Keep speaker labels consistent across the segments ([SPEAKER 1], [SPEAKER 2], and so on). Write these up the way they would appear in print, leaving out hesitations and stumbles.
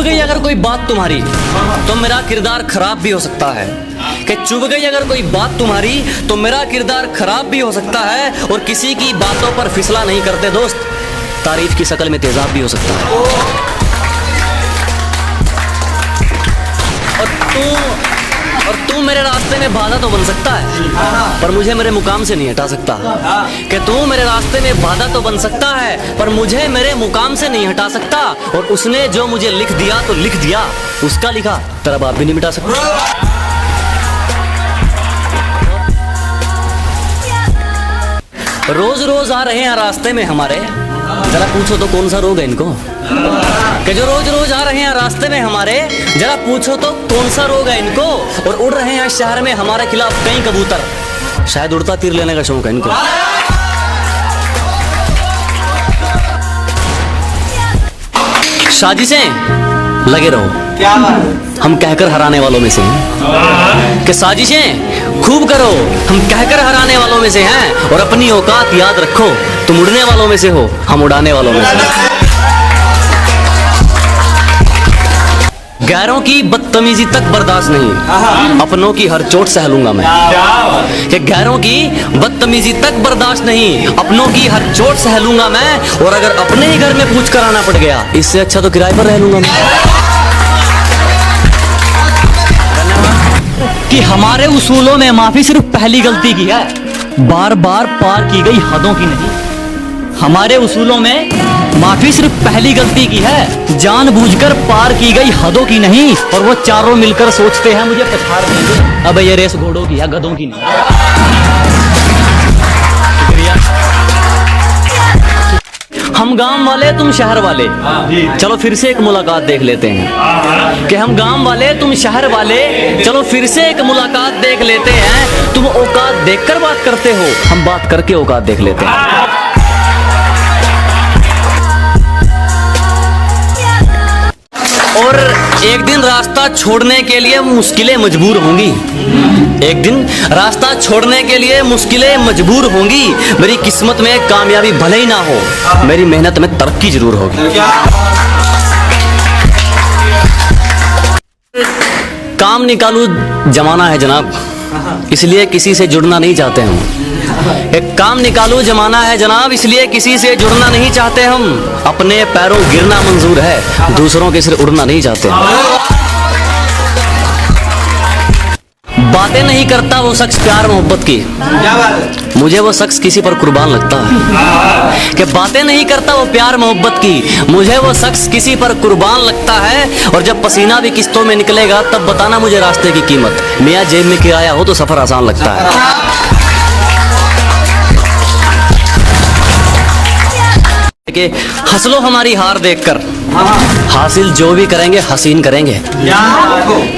[SPEAKER 1] गई अगर कोई बात तुम्हारी तो मेरा किरदार खराब भी हो सकता है। कि चुभ गई अगर कोई बात तुम्हारी तो मेरा किरदार खराब भी हो सकता है। और किसी की बातों पर फिसला नहीं करते दोस्त, तारीफ की शक्ल में तेजाब भी हो सकता है। और तू मेरे रास्ते में बाधा तो बन सकता है, पर मुझे मेरे मुकाम से नहीं हटा सकता। कि तू मेरे रास्ते में बाधा तो बन सकता है, पर मुझे मेरे मुकाम से नहीं हटा सकता। और उसने जो मुझे लिख दिया तो लिख दिया, उसका लिखा तेरा बाप भी नहीं मिटा सकता। रोज रोज आ रहे हैं रास्ते में हमारे, जरा पूछो तो कौन सा रोग है इनको। कि जो रोज रोज आ रहे हैं रास्ते में हमारे, जरा पूछो तो कौन सा रोग है इनको। और उड़ रहे हैं शहर में हमारे खिलाफ कई कबूतर, शायद उड़ता तीर लेने का शौक है इनको। साजिशें लगे रहो,
[SPEAKER 2] क्या बात,
[SPEAKER 1] हम कहकर हराने वालों में से हैं। कि साजिशें खूब करो, हम कहकर हराने वालों में से हैं। और अपनी औकात याद रखो, तुम उड़ने वालों में से हो, हम उड़ाने वालों में से हैं। गैरों की बदतमीजी तक बर्दाश्त नहीं, अपनों की हर चोट सह लूंगा मैं। कि गैरों की बदतमीजी तक बर्दाश्त नहीं, अपनों की हर चोट सह लूंगा मैं। और अगर अपने ही घर में पूछ कर आना पड़ गया, इससे अच्छा तो किराए पर रह लूंगा मैं। कि हमारे उसूलों में माफी सिर्फ पहली गलती की है, बार बार पार की गई हदों की नहीं। हमारे उसूलों में माफी सिर्फ पहली गलती की है, जानबूझकर पार की गई हदों की नहीं। और वो चारों मिलकर सोचते हैं मुझे पछाड़ देंगे, अब ये रेस घोड़ों की है, गधों की नहीं। हम गांव वाले तुम शहर वाले, चलो फिर से एक मुलाकात देख लेते हैं। कि हम गांव वाले तुम शहर वाले, चलो फिर से एक मुलाकात देख लेते हैं। तुम औकात देखकर बात करते हो, हम बात करके औकात देख लेते हैं। और एक दिन रास्ता छोड़ने के लिए मुश्किलें मजबूर होंगी, एक दिन रास्ता छोड़ने के लिए मुश्किलें मजबूर होंगी। मेरी किस्मत में कामयाबी भले ही ना हो, मेरी मेहनत में तरक्की जरूर होगी। काम निकालू जमाना है जनाब, इसलिए किसी से जुड़ना नहीं चाहते हम। एक काम निकालू जमाना है जनाब, इसलिए किसी से जुड़ना नहीं चाहते हम। अपने पैरों गिरना मंजूर है, दूसरों के सिर उड़ना नहीं चाहते। बातें नहीं करता वो शख्स प्यार मोहब्बत की,
[SPEAKER 2] क्या बात है?
[SPEAKER 1] मुझे वो शख्स किसी पर कुर्बान लगता है। कि बातें नहीं करता वो प्यार मोहब्बत की, मुझे वो शख्स किसी पर कुर्बान लगता है। और जब पसीना भी किस्तों में निकलेगा, तब बताना मुझे रास्ते की कीमत। मियाँ जेब में किराया हो तो सफर आसान लगता है। कि हंस लो हमारी हार देखकर, हासिल जो भी करेंगे हसीन करेंगे।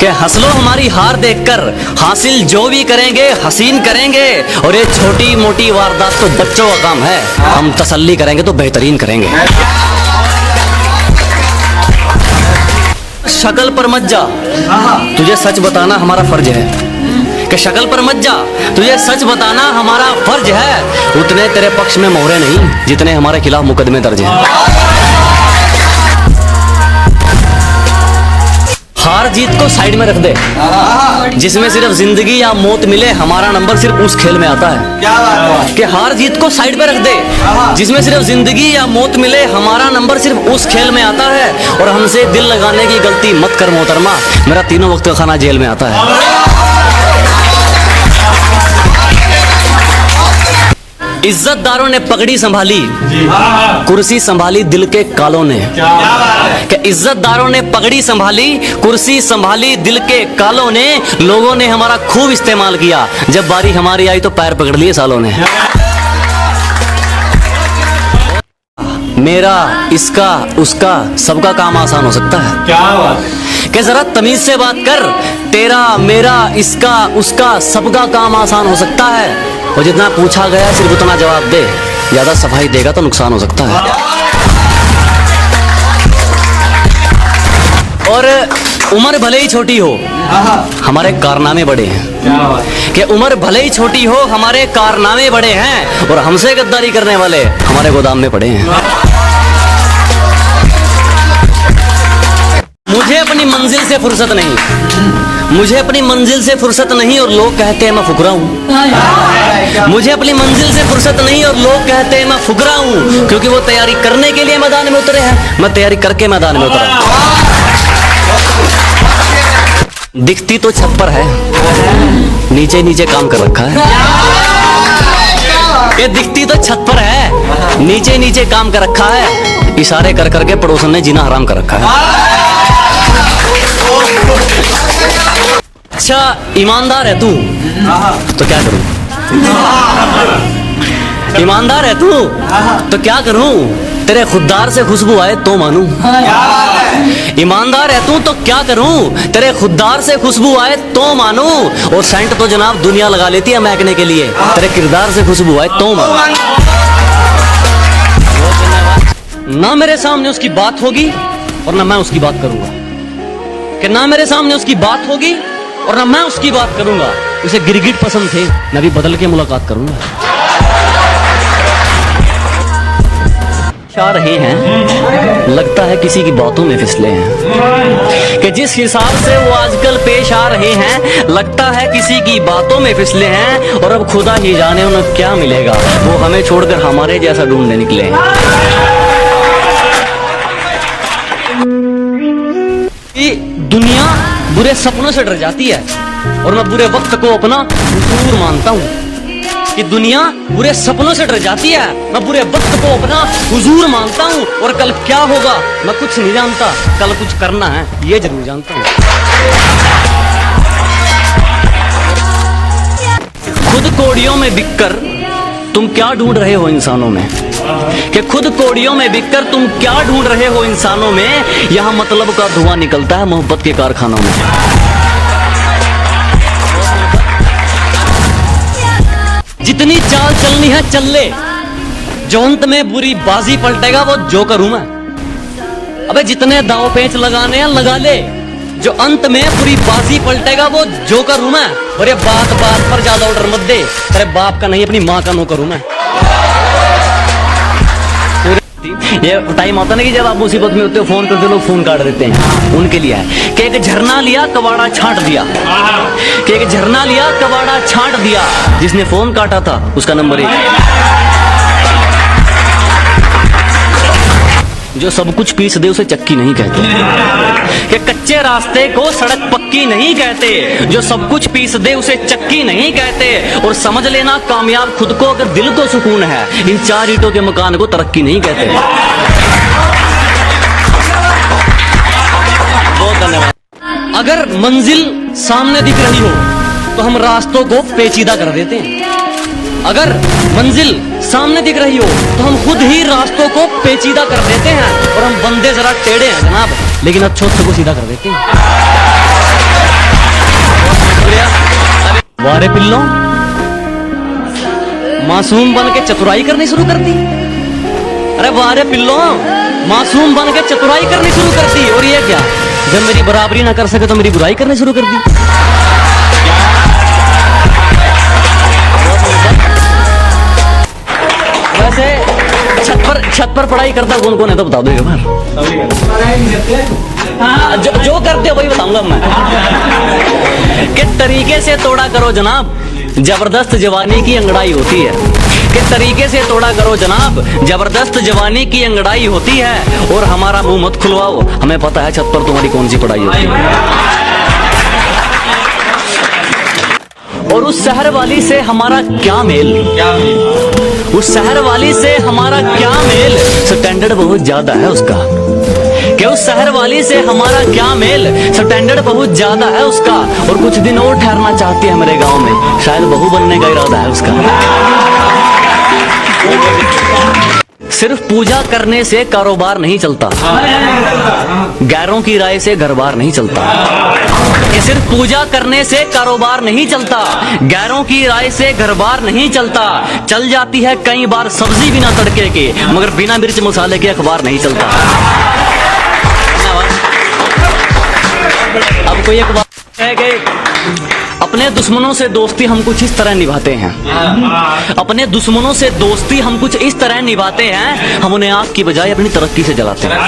[SPEAKER 1] कि हंस लो हमारी हार देखकर, हासिल जो भी करेंगे हसीन करेंगे। और ये छोटी मोटी वारदात तो बच्चों का काम है, हम तसल्ली करेंगे तो बेहतरीन करेंगे। शक्ल पर मत जा, तुझे सच बताना हमारा फर्ज है। कि शक्ल पर मत जा, तुझे सच बताना हमारा फर्ज है। उतने तेरे पक्ष में मोहरे नहीं जितने हमारे खिलाफ मुकदमे दर्ज हैं। हार जीत को साइड में रख दे, जिसमें सिर्फ जिंदगी या मौत मिले, हमारा नंबर सिर्फ उस खेल में आता है।
[SPEAKER 2] क्या बात है?
[SPEAKER 1] कि हार जीत को साइड पे रख दे, जिसमें सिर्फ जिंदगी या मौत मिले, हमारा नंबर सिर्फ उस खेल में आता है। और हमसे दिल लगाने की गलती मत कर मोहतरमा, मेरा तीनों वक्त का खाना जेल में आता है। इज्जतदारों ने पगड़ी संभाली, कुर्सी संभाली दिल के कालों ने। कि इज्जतदारों ने पगड़ी संभाली, कुर्सी संभाली दिल के कालों ने। लोगों ने हमारा खूब इस्तेमाल किया, जब बारी हमारी आई तो पैर पकड़ लिए सालों ने। मेरा, इसका, उसका, सबका काम आसान हो सकता है।
[SPEAKER 2] क्या बात?
[SPEAKER 1] कि जरा तमीज से बात कर, तेरा, मेरा, इसका, उसका, सबका काम आसान हो सकता है। और जितना पूछा गया सिर्फ उतना जवाब दे, ज्यादा सफाई देगा तो नुकसान हो सकता है। और उम्र भले ही छोटी हो, हमारे कारनामे बड़े हैं। कि उम्र भले ही छोटी हो, हमारे कारनामे बड़े हैं। और हमसे गद्दारी करने वाले हमारे गोदाम में पड़े हैं। मंजिल से फुर्सत नहीं, मुझे अपनी मंजिल से फुर्सत नहीं और लोग कहते हैं मैं फुकरा हूँ। मुझे अपनी मंजिल से फुर्सत नहीं और लोग कहते हैं मैं फुकरा हूँ, क्योंकि वो तैयारी करने के लिए मैदान में उतरे हैं, मैं तैयारी करके मैदान में उतरा हूँ। दिखती तो छप्पर है, नीचे नीचे काम कर रखा है। ये दिखती तो छत पर है, नीचे नीचे काम कर रखा है। इशारे कर करके पड़ोसन ने जीना हराम कर रखा है। अच्छा ईमानदार है तू तो क्या करूं? ईमानदार है तू तो क्या करूं? तेरे खुददार से खुशबू आए तो मानूं। ईमानदार है तू तो क्या करूं? तेरे खुददार से खुशबू आए तो मानूं। और सेंट तो जनाब दुनिया लगा लेती है महकने के लिए, तेरे किरदार से खुशबू आए तो मानूं। ना मेरे सामने उसकी बात होगी और ना मैं उसकी बात करूंगा, कि ना मेरे सामने उसकी बात होगी और ना मैं उसकी बात करूंगा। उसे गिरगिट पसंद थे, मैं भी बदल के मुलाकात करूंगा। आ रहे हैं, लगता है किसी की बातों में फिसले हैं, कि जिस हिसाब से वो आजकल पेश आ रहे हैं, लगता है किसी की बातों में फिसले हैं। और अब खुदा ही जाने उन्हें क्या मिलेगा, वो हमें छोड़कर हमारे जैसा ढूंढने निकले हैं। दुनिया बुरे सपनों से डर जाती है और मैं बुरे वक्त को अपना हुजूर मानता हूँ। कि दुनिया बुरे सपनों से डर जाती है, मैं बुरे वक्त को अपना हुजूर मानता हूँ। और कल क्या होगा मैं कुछ नहीं जानता, कल कुछ करना है ये जरूर जानता हूँ। खुद कोड़ियों में बिककर तुम क्या ढूंढ रहे हो इंसानों में, कि खुद कोड़ियों में बिककर तुम क्या ढूंढ रहे हो इंसानों में। यहाँ मतलब का धुआं निकलता है मोहब्बत के कारखानों में। जितनी चाल चलनी है चल ले, जो अंत में बुरी बाजी पलटेगा वो जोकर हूं मैं। अबे जितने दाव पेंच लगाने हैं लगा ले, जो अंत में बुरी बाजी पलटेगा वो जोकर हूं मैं। और ये बात बात पर ज्यादा ऑर्डर मत दे, तेरे बाप का नहीं अपनी माँ का नौकर हूं मैं। ये टाइम आता ना कि जब आप मुसीबत में होते हो, फोन करते लोग फोन काट देते हैं, उनके लिए है कि एक झरना लिया कबाड़ा छांट दिया, कि एक झरना लिया कबाड़ा छांट दिया। जिसने फोन काटा था उसका नंबर 1। जो सब कुछ पीस दे उसे चक्की नहीं कहते, कि कच्चे रास्ते को सड़क पक्की नहीं कहते। जो सब कुछ पीस दे उसे चक्की नहीं कहते। और समझ लेना कामयाब खुद को अगर दिल को सुकून है, इन 4 ईंटों के मकान को तरक्की नहीं कहते। बहुत धन्यवाद। अगर मंजिल सामने दिख रही हो तो हम रास्तों को पेचीदा कर देते हैं। अगर मंजिल सामने दिख रही हो तो हम खुद ही रास्तों को पेचीदा कर देते हैं। और हम बंदे जरा टेढ़े हैं जनाब, लेकिन अच्छों को सीधा कर देते हैं। वारे पिल्लों, मासूम बन के चतुराई करनी शुरू कर दी। अरे वारे पिल्लों, मासूम बन के चतुराई करनी शुरू कर दी। और ये क्या, जब मेरी बराबरी ना कर सके तो मेरी बुराई करनी शुरू कर दी। वैसे छत पर पढ़ाई करता कौन कौन है तो बता दो एक बार। जो करते हो वही बताऊंगा मैं। किस तरीके से तोड़ा करो जनाब, जबरदस्त जवानी की अंगड़ाई होती है। किस तरीके से तोड़ा करो जनाब, जबरदस्त जवानी की अंगड़ाई होती है। और हमारा मुंह मत खुलवाओ, हमें पता है छत पर तुम्हारी कौन सी पढ़ाई होती है। और उस शहर वाली से हमारा क्या मेल, उस शहर वाली से हमारा क्या मेल, स्टैंडर्ड बहुत ज्यादा है उसका। कि उस शहर वाली से हमारा क्या मेल, स्टैंडर्ड बहुत ज्यादा है उसका। और कुछ दिन और ठहरना चाहती है मेरे गांव में, शायद बहू बनने का इरादा है उसका। सिर्फ पूजा करने से कारोबार नहीं चलता, गैरों की राय से घर बार नहीं चलता। ये सिर्फ पूजा करने से कारोबार नहीं चलता, गैरों की राय से घर बार नहीं चलता। चल जाती है कई बार सब्जी बिना तड़के के, मगर बिना मिर्च मसाले के अखबार नहीं चलता। अब कोई एक बात है कि अपने दुश्मनों से दोस्ती हम कुछ इस तरह निभाते हैं, अपने दुश्मनों से दोस्ती हम कुछ इस तरह निभाते हैं, हम उन्हें आग की बजाय अपनी तरक्की से जलाते हैं।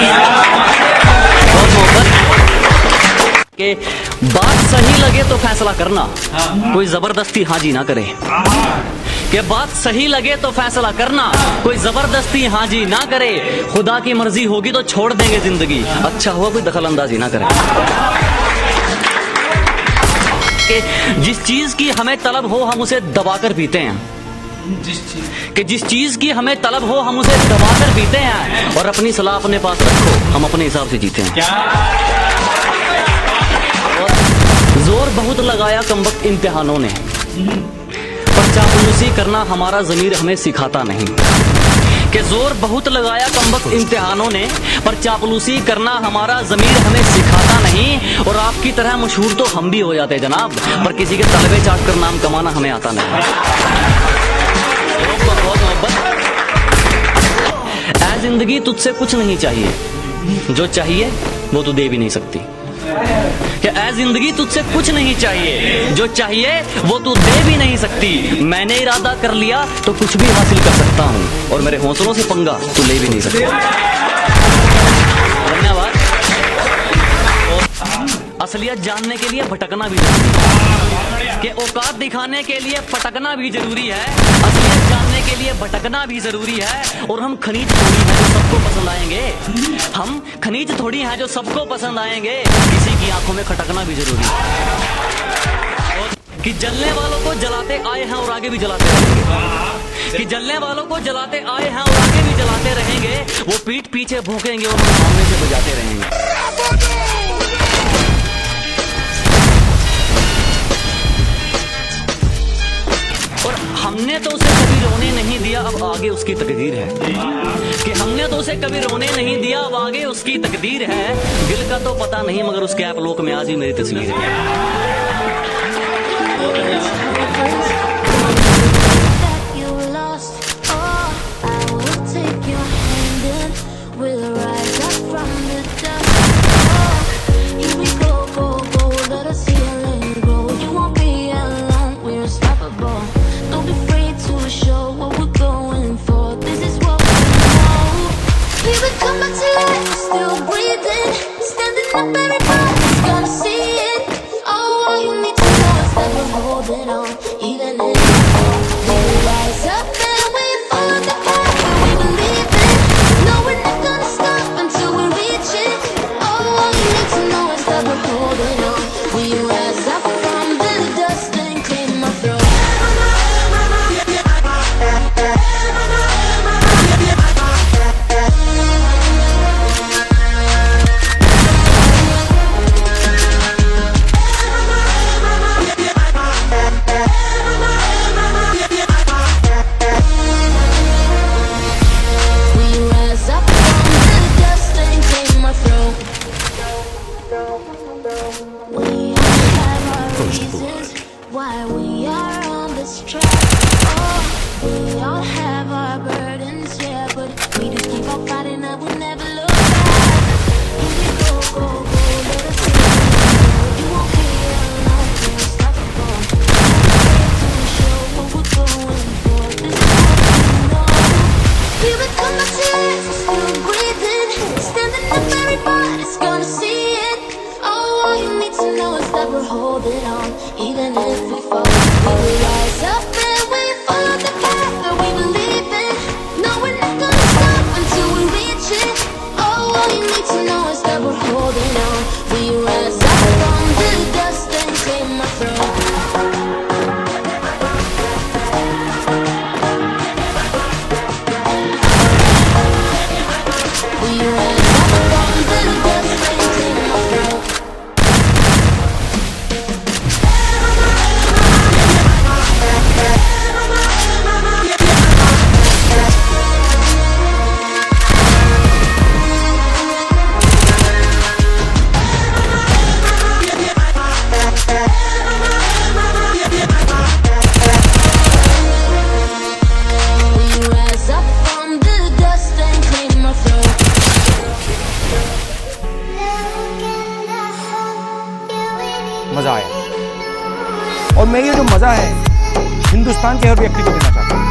[SPEAKER 1] बहुत मोहब्बत कि बात सही लगे तो फैसला करना, कोई जबरदस्ती हाँ जी ना करे। कि बात सही लगे तो फैसला करना, कोई जबरदस्ती हाँ जी ना करे। खुदा की मर्जी होगी तो छोड़ देंगे जिंदगी, अच्छा हुआ कोई दखल अंदाजी ना करे। कि जिस चीज की हमें तलब हो हम उसे दबाकर पीते हैं, कि जिस चीज की हमें तलब हो हम उसे दबाकर पीते हैं, और अपनी सलाह अपने पास रखो, हम अपने हिसाब से जीते हैं। और जोर बहुत लगाया कमबख्त इम्तिहानों ने, पर चापलूसी करना हमारा ज़मीर हमें सिखाता नहीं। कि जोर बहुत लगाया कमबख्त इम्तिहानों ने, पर चापलूसी करना हमारा ज़मीर हमें सिखाता नहीं। और आपकी तरह मशहूर तो हम भी हो जाते जनाब, पर किसी के तलबे चाट कर नाम कमाना हमें आता नहीं। ऐ जिंदगी तुझसे कुछ नहीं चाहिए, जो चाहिए वो तू दे भी नहीं सकती। कि ऐ जिंदगी तुझसे कुछ नहीं चाहिए, जो चाहिए वो तू दे भी नहीं सकती। मैंने इरादा कर लिया तो कुछ भी हासिल कर सकता हूँ, और मेरे हौसलों से पंगा तू ले भी नहीं सकता। धन्यवाद। असलियत जानने के लिए भटकना भी जरूरी है, कि औकात दिखाने के लिए पटकना भी जरूरी है। असलियत जानने के लिए भटकना भी जरूरी है। और हम खनीज थोड़ी हैं जो सबको पसंद आएंगे, हम खनीज थोड़ी हैं जो सबको पसंद आएंगे। किसी की आंखों में खटकना भी जरूरी है। कि जलने वालों को जलाते आए हैं और आगे भी जलाते रहेंगे, कि जलने वालों को जलाते आए हैं और आगे भी जलाते रहेंगे। वो पीठ पीछे भूखेंगे और हम सामने से बजाते रहेंगे। और हमने तो उसे कभी रोने नहीं दिया, अब आगे उसकी तकदीर है। कि हमने तो उसे कभी रोने नहीं दिया, अब आगे उसकी तकदीर है। दिल का तो पता नहीं, मगर उसके ऐप लोक में आज भी मेरी तस्वीर है।
[SPEAKER 3] Why we are on this track. Oh, we all have our burdens, yeah, but we just keep on fighting and we'll never look back. Here we go, go, go, let us see. You won't be alone, we're unstoppable. We're to show what we're going for. This is what we know. We become the tears, we're still breathing. Standing up, everybody's gonna see it. Oh, all you need to know is that we're holding on. Even if we fall, we will rise up and we follow the path that we believe in. No, we're not gonna stop until we reach it. Oh, all you need to know is that we're holding on. We rise up from the dust and claim our throne. We rise up from the dust and claim our throne.
[SPEAKER 4] मजा आया, और मैं ये जो मजा है हिंदुस्तान के हर व्यक्ति को देना चाहता हूँ।